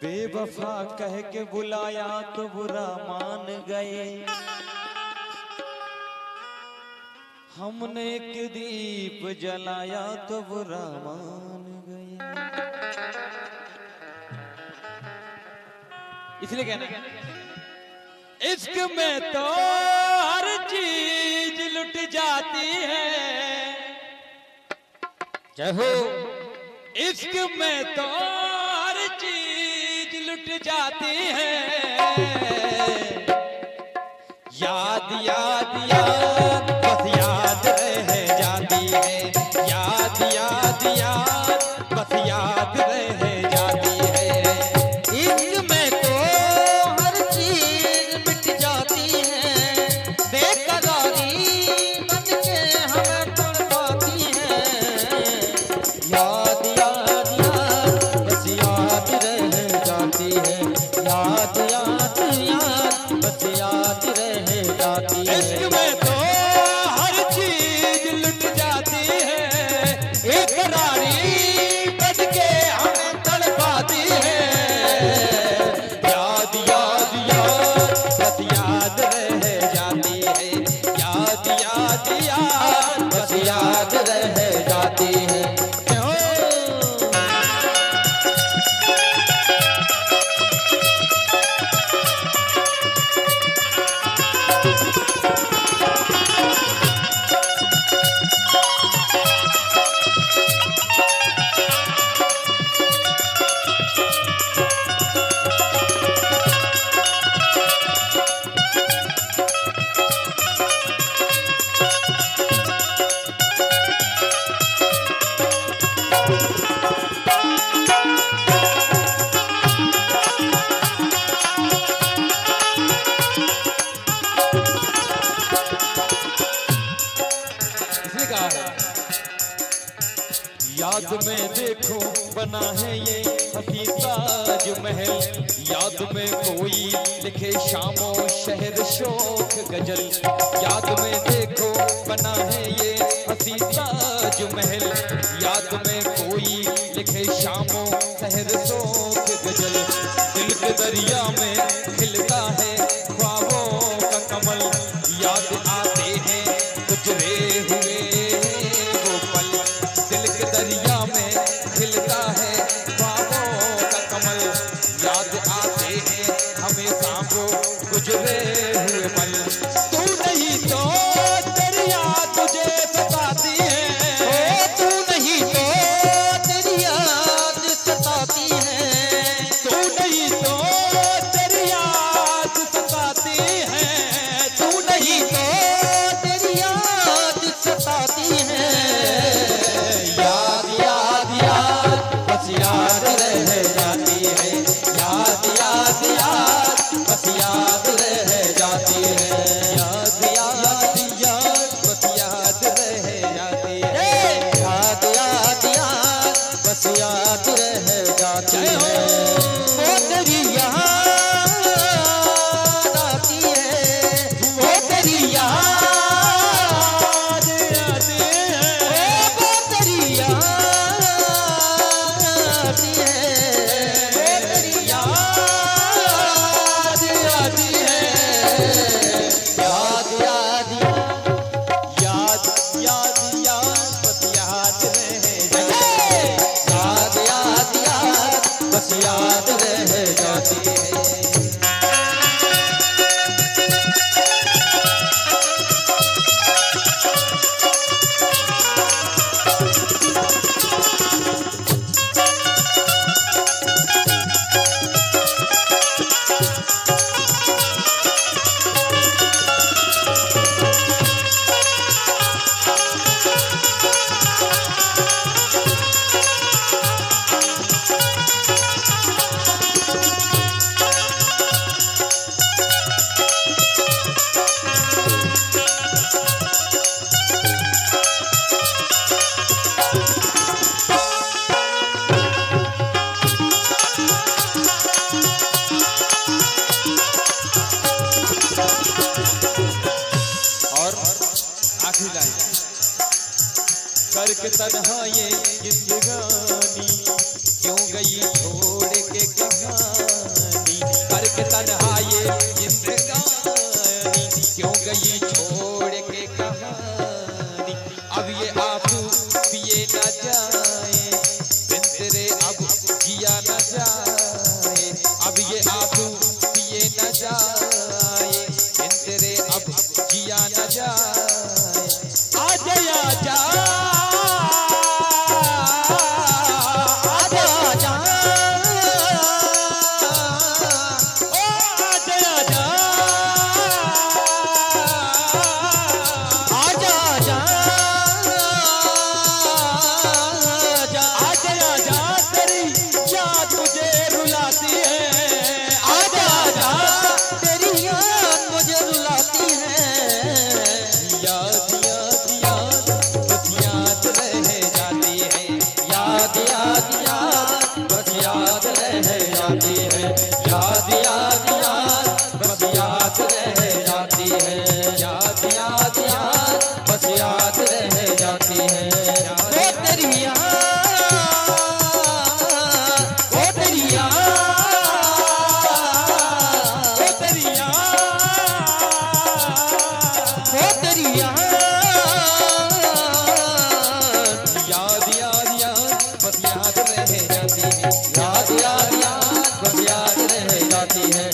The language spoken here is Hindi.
बेवफा कह के बुलाया तो बुरा मान गए, हमने एक दीप जलाया तो बुरा मान गए। इसलिए कहना इश्क में तो हर चीज लुट जाती है, चाहो इश्क में तो हर चीज लुट जाती है। याद याद याद बस याद रह जाती है, याद याद याद बस याद रह जाती है। इश्क में तो हर चीज मिट जाती है, बेकरारी बन के हमें तड़पाती है। याद याद याद बस याद रह जाती है, याद याद याद बस याद रह जाती है। इश्क में तो हर चीज लुट जाती है, बेकरारी बन के हमें तड़पाती है। याद याद याद बस याद रह जाती है, याद याद याद बस याद रह जाती है। याद में देखो बना है ये हसी ताज महल, याद में कोई लिखे शामो शहर शोक गजल। याद में देखो बना है ये हसी ताज महल, याद में कोई लिखे शामो शहर शोक गजल। दिल के दरिया में खिलता है ख्वाबों का कमल, याद आते हैं गुजरे हुए वो पल। दिल के दरिया में खिलता है ख्वाबों का कमल, याद आते हैं हमेशा वो गुजरे हुए पल। तू नहीं तो तेरी याद तुझे सताती है, तू नहीं तो तेरी याद सताती है, तू नहीं तो तेरी याद सताती है, तू नहीं तो तेरी याद सताती है। याद याद याद बस याद रह जाती है, याद याद याद बस याद रह जाती है। याद याद याद बस याद रह जाती है। याद याद याद बस याद रह जाती है। वो तेरी याद आती है, वो तेरी याद आती है, वो तेरी याद आती है, वो तेरी याद आती है। याद याद याद याद याद बस याद रह जाती है। याद याद याद बस याद रह जाती है। करके तन्हाई जिंदगानी, क्यों गई छोड़ के कहानी, करके तन्हाई जिंदगानी, क्यों गई छोड़ के कहानी। अब ये आंसू पिए न जाए, बिन तेरे अब जिया न जाए, अब ये आंसू पिए न जाए, बिन तेरे अब जिया न जाए। आजा आजा आजा आजा ओ आजा आजा आजा आजा आजा आजा तेरी याद मुझे रुलाती है, आजा आजा तेरी याद मुझे रुलाती है। याद याद याद बस याद रह जाती है, याद याद याद बस याद रह जाती है, याद याद याद बस याद रह जाती है, याद याद याद बस याद रह जाती है। ओ तेरी याद, ओ तेरी याद, ओ तेरी याद, ओ तेरी याद, याद याद याद बस याद रह जाती है, याद याद याद बस याद रह जाती है।